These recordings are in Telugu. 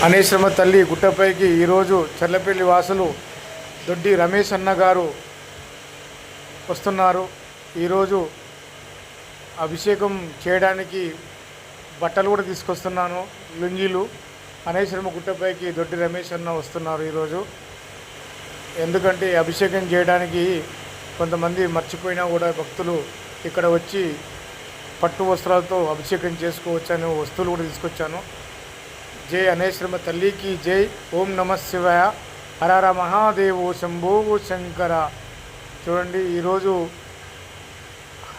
అనేశ్వరమ్మ తల్లి గుట్టపైకి ఈరోజు చర్లపల్లి వాసులు దొడ్డి రమేష్ అన్న గారు వస్తున్నారు. ఈరోజు అభిషేకం చేయడానికి బట్టలు కూడా తీసుకొస్తున్నాను, లుంగీలు. అనేశ్వరమ్మ గుట్టపైకి దొడ్డి రమేష్ అన్న వస్తున్నారు ఈరోజు. ఎందుకంటే అభిషేకం చేయడానికి కొంతమంది మర్చిపోయినా కూడా భక్తులు ఇక్కడ వచ్చి పట్టు వస్త్రాలతో అభిషేకం చేసుకోవచ్చని వస్తువులు కూడా తీసుకొచ్చాను. జై అనేశ్వరమ్మ తల్లికి జై. ఓం నమ శివాయ. హరహర మహాదేవు శంభో శంకర. చూడండి, ఈరోజు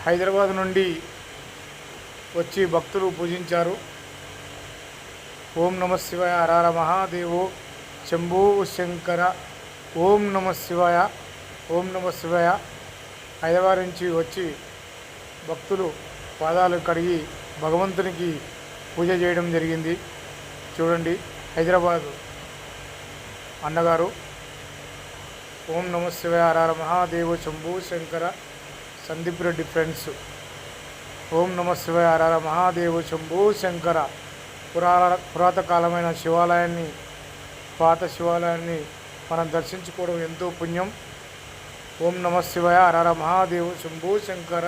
హైదరాబాద్ నుండి వచ్చి భక్తులు పూజించారు. ఓం నమ శివాయ. హరహర మహాదేవు శంభో శంకర. ఓం నమ శివాయ. ఓం నమ శివాయ. హైదరాబాద్ నుంచి వచ్చి భక్తులు పాదాలు కడిగి భగవంతునికి పూజ చేయడం జరిగింది. చూడండి, హైదరాబాదు అన్నగారు. ఓం నమ శివాయ. హరహర మహాదేవ శంభో శంకర. సందీప్ రెడ్డి ఫ్రెండ్స్. ఓం నమ శివాయ. హరహర మహాదేవ శంభో శంకర. పురాతకాలమైన శివాలయాన్ని, పాత శివాలయాన్ని మనం దర్శించుకోవడం ఎంతో పుణ్యం. ఓం నమ శివాయ. హరహర మహాదేవ శంభో శంకర.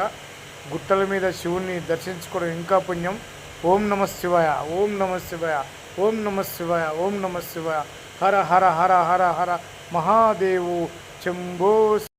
గుట్టల మీద శివుణ్ణి దర్శించుకోవడం ఇంకా పుణ్యం. ఓం నమ శివాయ. ఓం నమ శివాయ. ఓం నమ శివాయ. ఓం నమ శివాయ. హర హర హర హర హర మహాదేవు శంభో